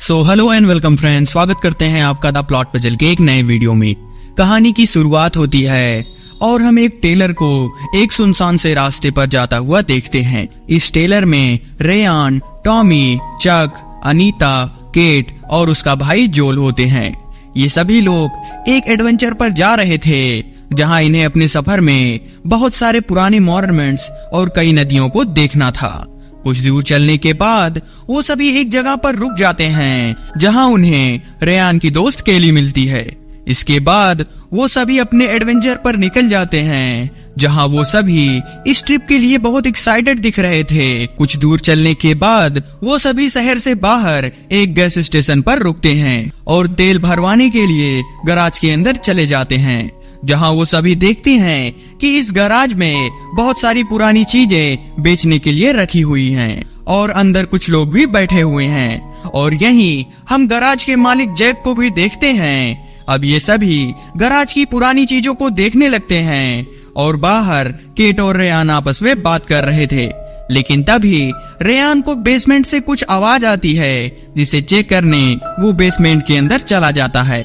So hello and welcome friends, स्वागत करते हैं आपका द प्लॉट पजल के एक नए वीडियो में। कहानी की शुरुआत होती है और हम एक टेलर को एक सुनसान से रास्ते पर जाता हुआ देखते हैं। इस टेलर में रेयान, टॉमी, चक, अनीता, केट और उसका भाई जोल होते हैं। ये सभी लोग एक एडवेंचर पर जा रहे थे जहां इन्हें अपने सफर में बहुत सारे पुराने मॉन्यूमेंट्स और कई नदियों को देखना था। कुछ दूर चलने के बाद वो सभी एक जगह पर रुक जाते हैं जहां उन्हें रेयान की दोस्त केली मिलती है। इसके बाद वो सभी अपने एडवेंचर पर निकल जाते हैं जहां वो सभी इस ट्रिप के लिए बहुत एक्साइटेड दिख रहे थे। कुछ दूर चलने के बाद वो सभी शहर से बाहर एक गैस स्टेशन पर रुकते हैं और तेल भरवाने के लिए गैराज के अंदर चले जाते हैं, जहां वो सभी देखते हैं कि इस गैराज में बहुत सारी पुरानी चीजें बेचने के लिए रखी हुई हैं और अंदर कुछ लोग भी बैठे हुए हैं। और यहीं हम गैराज के मालिक जैक को भी देखते हैं। अब ये सभी गैराज की पुरानी चीजों को देखने लगते हैं और बाहर केट और रेयान आपस में बात कर रहे थे। लेकिन तभी रेयान को बेसमेंट से कुछ आवाज आती है, जिसे चेक करने वो बेसमेंट के अंदर चला जाता है,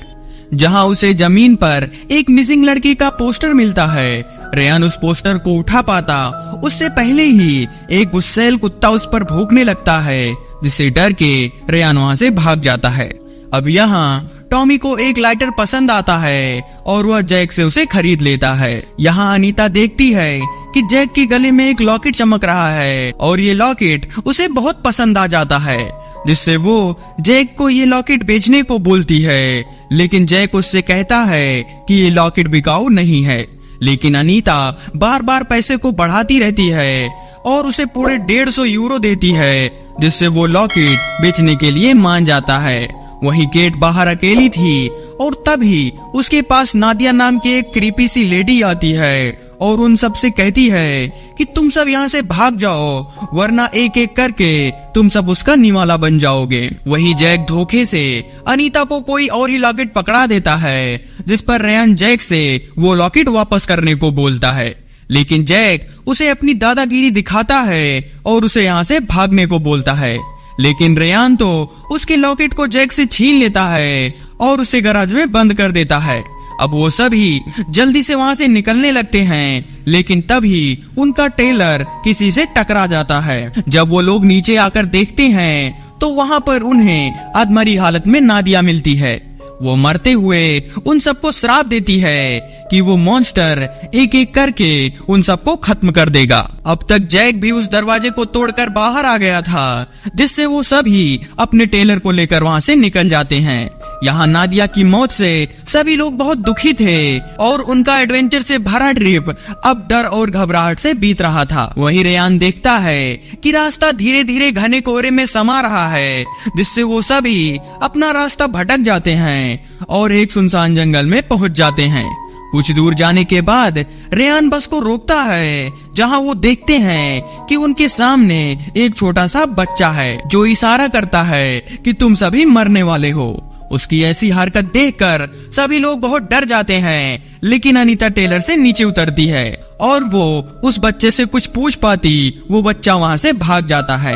जहां उसे जमीन पर एक मिसिंग लड़की का पोस्टर मिलता है। रेयान उस पोस्टर को उठा पाता उससे पहले ही एक गुस्सैल कुत्ता उस पर भौंकने लगता है, जिससे डर के रेयान वहां से भाग जाता है। अब यहाँ टॉमी को एक लाइटर पसंद आता है और वह जैक से उसे खरीद लेता है। यहाँ अनीता देखती है कि जैक के गले में एक लॉकेट चमक रहा है और ये लॉकेट उसे बहुत पसंद आ जाता है, जिससे वो जैक को ये लॉकेट बेचने को बोलती है। लेकिन जैक उससे कहता है कि ये लॉकेट बिकाऊ नहीं है। लेकिन अनीता बार बार पैसे को बढ़ाती रहती है और उसे पूरे 150 यूरो देती है, जिससे वो लॉकेट बेचने के लिए मान जाता है। वहीं केट बाहर अकेली थी और तभी उसके पास नादिया नाम की एक क्रीपी सी लेडी आती है और उन सब से कहती है कि तुम सब यहाँ से भाग जाओ, वरना एक एक करके तुम सब उसका निवाला बन जाओगे। वहीं जैक धोखे से अनीता को कोई और ही लॉकेट पकड़ा देता है, जिस पर रेयान जैक से वो लॉकेट वापस करने को बोलता है। लेकिन जैक उसे अपनी दादागिरी दिखाता है और उसे यहाँ से भागने को बोलता है। लेकिन रेयान तो उसके लॉकेट को जैक से छीन लेता है और उसे गैराज में बंद कर देता है। अब वो सभी जल्दी से वहां से निकलने लगते हैं, लेकिन तभी उनका टेलर किसी से टकरा जाता है। जब वो लोग नीचे आकर देखते हैं तो वहां पर उन्हें अधमरी हालत में नादिया मिलती है। वो मरते हुए उन सबको श्राप देती है कि वो मॉन्स्टर एक एक करके उन सबको खत्म कर देगा। अब तक जैक भी उस दरवाजे को तोड़कर बाहर आ गया था, जिससे वो सभी अपने टेलर को लेकर वहां से निकल जाते हैं। यहाँ नादिया की मौत से सभी लोग बहुत दुखी थे और उनका एडवेंचर से भरा ट्रिप अब डर और घबराहट से बीत रहा था। वहीं रेयान देखता है कि रास्ता धीरे धीरे घने कोहरे में समा रहा है, जिससे वो सभी अपना रास्ता भटक जाते हैं और एक सुनसान जंगल में पहुंच जाते हैं। कुछ दूर जाने के बाद रेयान बस को रोकता है, जहां वो देखते हैं कि उनके सामने एक छोटा सा बच्चा है जो इशारा करता है कि तुम सभी मरने वाले हो। उसकी ऐसी हरकत देखकर सभी लोग बहुत डर जाते हैं, लेकिन अनीता टेलर से नीचे उतरती है और वो उस बच्चे से कुछ पूछ पाती वो बच्चा वहां से भाग जाता है।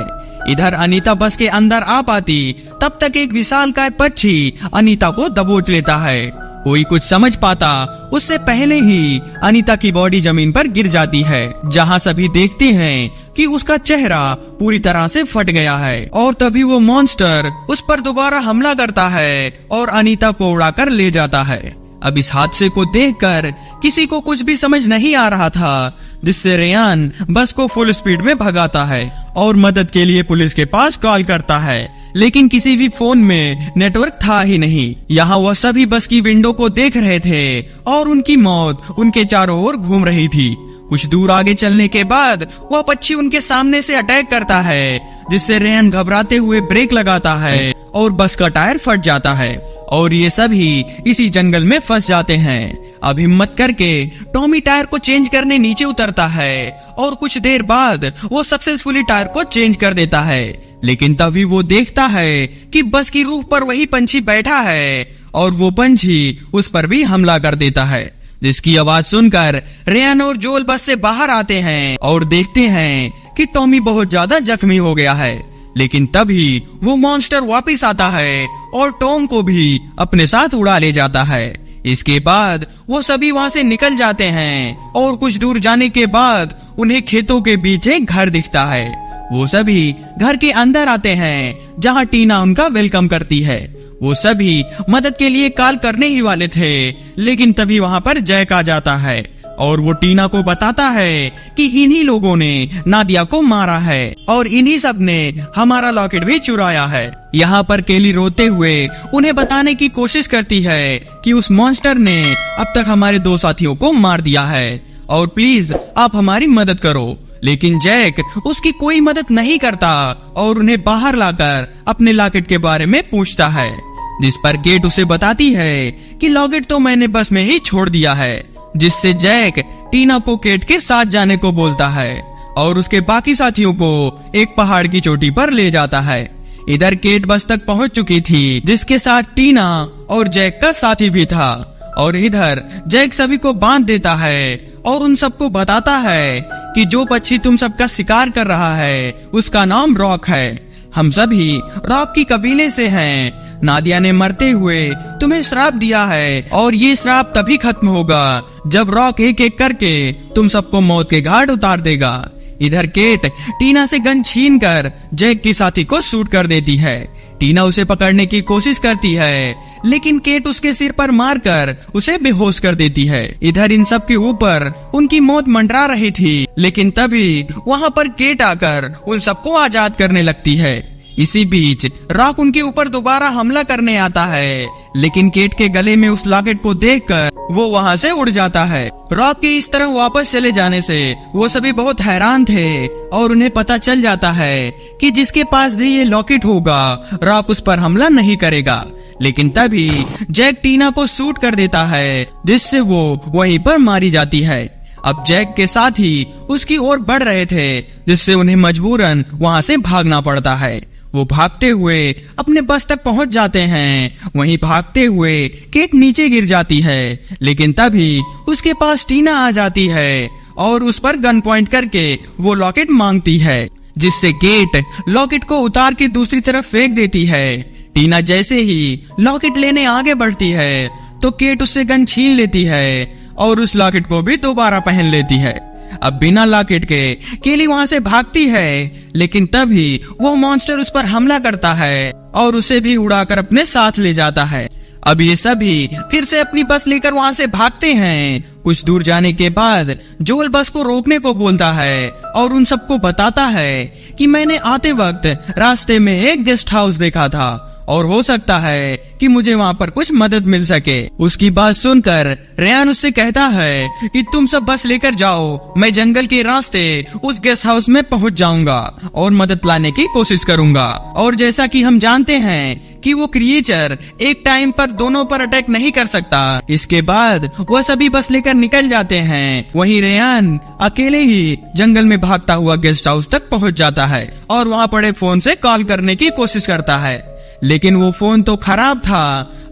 इधर अनीता बस के अंदर आ पाती तब तक एक विशालकाय पक्षी अनीता को दबोच लेता है। कोई कुछ समझ पाता उससे पहले ही अनीता की बॉडी जमीन पर गिर जाती है, जहां सभी देखते हैं कि उसका चेहरा पूरी तरह से फट गया है। और तभी वो मॉन्स्टर उस पर दोबारा हमला करता है और अनीता को उड़ाकर ले जाता है। अब इस हादसे को देखकर किसी को कुछ भी समझ नहीं आ रहा था, जिससे रेयान बस को फुल स्पीड में भगाता है और मदद के लिए पुलिस के पास कॉल करता है। लेकिन किसी भी फोन में नेटवर्क था ही नहीं। यहाँ वह सभी बस की विंडो को देख रहे थे और उनकी मौत उनके चारों ओर घूम रही थी। कुछ दूर आगे चलने के बाद वह पक्षी उनके सामने से अटैक करता है, जिससे रेयान घबराते हुए ब्रेक लगाता है और बस का टायर फट जाता है और ये सभी इसी जंगल में फंस जाते हैं। अब हिम्मत करके टॉमी टायर को चेंज करने नीचे उतरता है और कुछ देर बाद वो सक्सेसफुली टायर को चेंज कर देता है। लेकिन तभी वो देखता है कि बस की रूफ पर वही पंछी बैठा है और वो पंछी उस पर भी हमला कर देता है, जिसकी आवाज सुनकर रेयान और जोल बस से बाहर आते हैं और देखते हैं कि टॉमी बहुत ज्यादा जख्मी हो गया है। लेकिन तभी वो मॉन्स्टर वापस आता है और टॉम को भी अपने साथ उड़ा ले जाता है। इसके बाद वो सभी वहाँ से निकल जाते हैं और कुछ दूर जाने के बाद उन्हें खेतों के बीच एक घर दिखता है। वो सभी घर के अंदर आते हैं जहाँ टीना उनका वेलकम करती है। वो सभी मदद के लिए कॉल करने ही वाले थे, लेकिन तभी वहाँ पर जैक आ जाता है और वो टीना को बताता है कि इन्हीं लोगों ने नादिया को मारा है और इन्हीं सब ने हमारा लॉकेट भी चुराया है। यहाँ पर केली रोते हुए उन्हें बताने की कोशिश करती है कि उस मॉन्स्टर ने अब तक हमारे 2 साथियों को मार दिया है और प्लीज आप हमारी मदद करो। लेकिन जैक उसकी कोई मदद नहीं करता और उन्हें बाहर लाकर अपने लॉकेट के बारे में पूछता है, जिस पर केट उसे बताती है कि लॉकेट तो मैंने बस में ही छोड़ दिया है। जिससे जैक टीना को केट के साथ जाने को बोलता है और उसके बाकी साथियों को एक पहाड़ की चोटी पर ले जाता है। इधर केट बस तक पहुंच चुकी थी, जिसके साथ टीना और जैक का साथी भी था। और इधर जैक सभी को बांध देता है और उन सबको बताता है कि जो पक्षी तुम सबका शिकार कर रहा है उसका नाम रॉक है। हम सभी रॉक की कबीले से हैं। नादिया ने मरते हुए तुम्हें श्राप दिया है और ये श्राप तभी खत्म होगा जब रॉक एक एक करके तुम सबको मौत के घाट उतार देगा। इधर केट टीना से गन छीनकर जैक की साथी को शूट कर देती है। टीना उसे पकड़ने की कोशिश करती है, लेकिन केट उसके सिर पर मारकर उसे बेहोश कर देती है। इधर इन सब के ऊपर उनकी मौत मंडरा रही थी, लेकिन तभी वहाँ पर केट आकर उन सबको आजाद करने लगती है। इसी बीच रॉक उनके ऊपर दोबारा हमला करने आता है, लेकिन केट के गले में उस लॉकेट को देखकर वो वहाँ से उड़ जाता है। रॉक के इस तरह वापस चले जाने से वो सभी बहुत हैरान थे और उन्हें पता चल जाता है कि जिसके पास भी ये लॉकेट होगा रॉक उस पर हमला नहीं करेगा। लेकिन तभी जैक टीना को शूट कर देता है, जिससे वो वहीं पर मारी जाती है। अब जैक के साथ ही उसकी ओर बढ़ रहे थे, जिससे उन्हें मजबूरन वहाँ से भागना पड़ता है। वो भागते हुए अपने बस तक पहुंच जाते हैं। वहीं भागते हुए केट नीचे गिर जाती है, लेकिन तभी उसके पास टीना आ जाती है और उस पर गन पॉइंट करके वो लॉकेट मांगती है, जिससे केट लॉकेट को उतार के दूसरी तरफ फेंक देती है। टीना जैसे ही लॉकेट लेने आगे बढ़ती है तो केट उससे गन छीन लेती है और उस लॉकेट को भी दोबारा पहन लेती है। अब बिना लॉकेट के केली वहाँ से भागती है, लेकिन तभी वो मॉन्स्टर उस पर हमला करता है और उसे भी उड़ाकर अपने साथ ले जाता है। अब ये सभी फिर से अपनी बस लेकर वहाँ से भागते हैं। कुछ दूर जाने के बाद जोल बस को रोकने को बोलता है और उन सबको बताता है कि मैंने आते वक्त रास्ते में एक गेस्ट हाउस देखा था और हो सकता है कि मुझे वहाँ पर कुछ मदद मिल सके। उसकी बात सुनकर रेयान उससे कहता है कि तुम सब बस लेकर जाओ, मैं जंगल के रास्ते उस गेस्ट हाउस में पहुँच जाऊंगा और मदद लाने की कोशिश करूंगा। और जैसा कि हम जानते हैं कि वो क्रिएचर एक टाइम पर दोनों पर अटैक नहीं कर सकता। इसके बाद वह सभी बस लेकर निकल जाते हैं। वहीं रेयान अकेले ही जंगल में भागता हुआ गेस्ट हाउस तक पहुँच जाता है और वहाँ पड़े फोन से कॉल करने की कोशिश करता है, लेकिन वो फोन तो खराब था।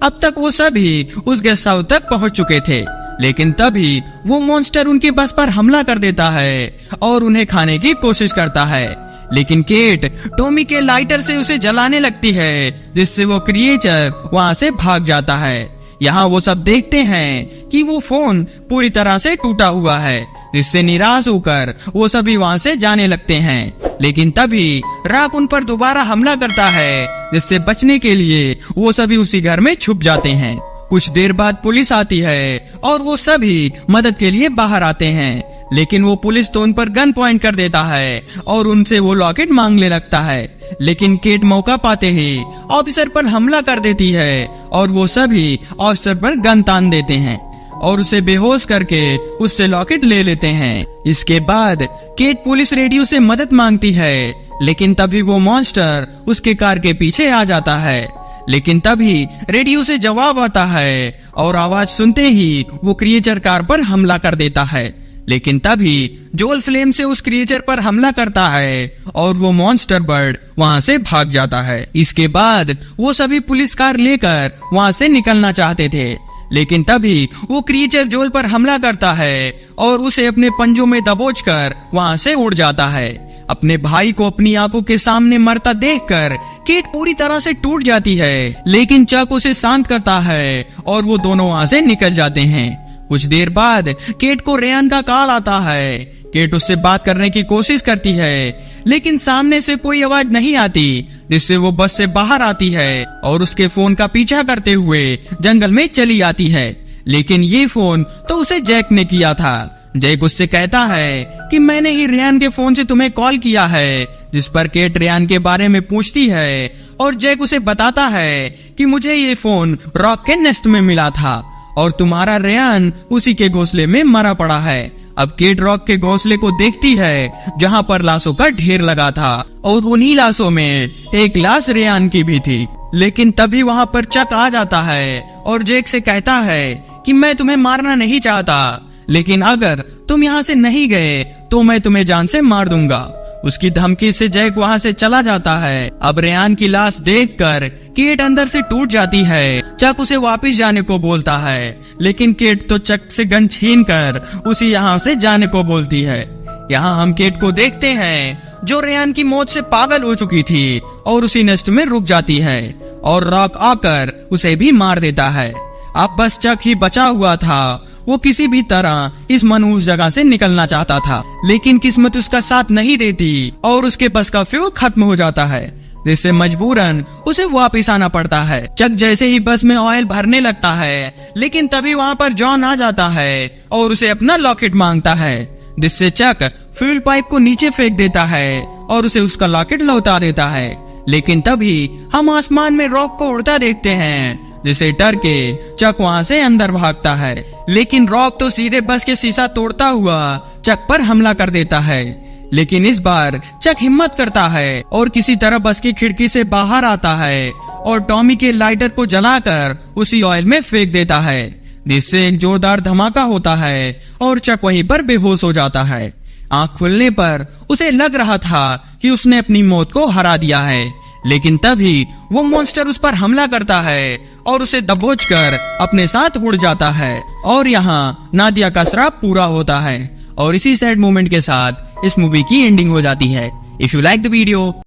अब तक वो सभी उस गेस्ट हाउस तक पहुंच चुके थे, लेकिन तभी वो मॉन्स्टर उनकी बस पर हमला कर देता है और उन्हें खाने की कोशिश करता है। लेकिन केट टॉमी के लाइटर से उसे जलाने लगती है, जिससे वो क्रिएचर वहां से भाग जाता है। यहाँ वो सब देखते हैं कि वो फोन पूरी तरह से टूटा हुआ है, जिससे निराश होकर वो सभी वहाँ से जाने लगते हैं। लेकिन तभी रॉक उन पर दोबारा हमला करता है, जिससे बचने के लिए वो सभी उसी घर में छुप जाते हैं। कुछ देर बाद पुलिस आती है और वो सभी मदद के लिए बाहर आते हैं, लेकिन वो पुलिस तो उन पर गन पॉइंट कर देता है और उनसे वो लॉकेट मांगने लगता है। लेकिन केट मौका पाते ही ऑफिसर पर हमला कर देती है और वो सभी ऑफिसर पर गन तान देते हैं और उसे बेहोश करके उससे लॉकेट ले लेते हैं। इसके बाद केट पुलिस रेडियो से मदद मांगती है, लेकिन तभी वो मॉन्स्टर उसके कार के पीछे आ जाता है। लेकिन तभी रेडियो से जवाब आता है और आवाज सुनते ही वो क्रिएचर कार पर हमला कर देता है। लेकिन तभी जोल फ्लेम से उस क्रिएचर पर हमला करता है और वो मॉन्स्टर बर्ड वहाँ से भाग जाता है। इसके बाद वो सभी पुलिस कार लेकर वहाँ से निकलना चाहते थे, लेकिन तभी वो क्रिएचर जोल पर हमला करता है और उसे अपने पंजों में दबोचकर वहाँ से उड़ जाता है। अपने भाई को अपनी आंखों के सामने मरता देखकर केट पूरी तरह से टूट जाती है, लेकिन चक उसे शांत करता है और वो दोनों वहां से निकल जाते हैं। कुछ देर बाद केट को रेयान का कॉल आता है। केट उससे बात करने की कोशिश करती है, लेकिन सामने से कोई आवाज नहीं आती, जिससे वो बस से बाहर आती है और उसके फोन का पीछा करते हुए जंगल में चली आती है। लेकिन ये फोन तो उसे जैक ने किया था। जैक उससे कहता है कि मैंने ही रेयान के फोन से तुम्हें कॉल किया है, जिस पर केट रेयान के बारे में पूछती है और जैक उसे बताता है कि मुझे ये फोन रॉक के नेस्ट में मिला था और तुम्हारा रेयान उसी के घोंसले में मरा पड़ा है। अब केट रॉक के घोंसले को देखती है जहाँ पर लाशों का ढेर लगा था और उन्हीं लाशों में एक लाश रेयान की भी थी। लेकिन तभी वहाँ पर चक आ जाता है और जैक से कहता है कि मैं तुम्हें मारना नहीं चाहता, लेकिन अगर तुम यहाँ से नहीं गए तो मैं तुम्हें जान से मार दूंगा। उसकी धमकी से जैक वहाँ से चला जाता है। अब रेयान की लाश देखकर केट अंदर से टूट जाती है। चक उसे वापस जाने को बोलता है, लेकिन केट तो चक से गन छीन कर उसे यहाँ से जाने को बोलती है। यहाँ हम केट को देखते हैं जो रेयान की मौत से पागल हो चुकी थी और उसी नेस्ट में रुक जाती है और रॉक आकर उसे भी मार देता है। अब बस चक ही बचा हुआ था। वो किसी भी तरह इस मनहूस जगह से निकलना चाहता था, लेकिन किस्मत उसका साथ नहीं देती और उसके बस का फ्यूल खत्म हो जाता है, जिससे मजबूरन उसे वापस आना पड़ता है। चक जैसे ही बस में ऑयल भरने लगता है, लेकिन तभी वहाँ पर जॉन आ जाता है और उसे अपना लॉकेट मांगता है, जिससे चक फ्यूल पाइप को नीचे फेंक देता है और उसे उसका लॉकेट लौटा देता है। लेकिन तभी हम आसमान में रॉक को उड़ता देखते हैं, जिसे डर के चक वहाँ से अंदर भागता है। लेकिन रॉक तो सीधे बस के शीशा तोड़ता हुआ चक पर हमला कर देता है। लेकिन इस बार चक हिम्मत करता है और किसी तरह बस की खिड़की से बाहर आता है और टॉमी के लाइटर को जलाकर उसी ऑयल में फेंक देता है, जिससे एक जोरदार धमाका होता है और चक वहीं पर बेहोश हो जाता है। आंख खुलने पर उसे लग रहा था कि उसने अपनी मौत को हरा दिया है, लेकिन तभी वो मॉन्स्टर उस पर हमला करता है और उसे दबोचकर अपने साथ उड़ जाता है। और यहाँ नादिया का श्राप पूरा होता है और इसी सैड मोमेंट के साथ इस मूवी की एंडिंग हो जाती है। If you like the video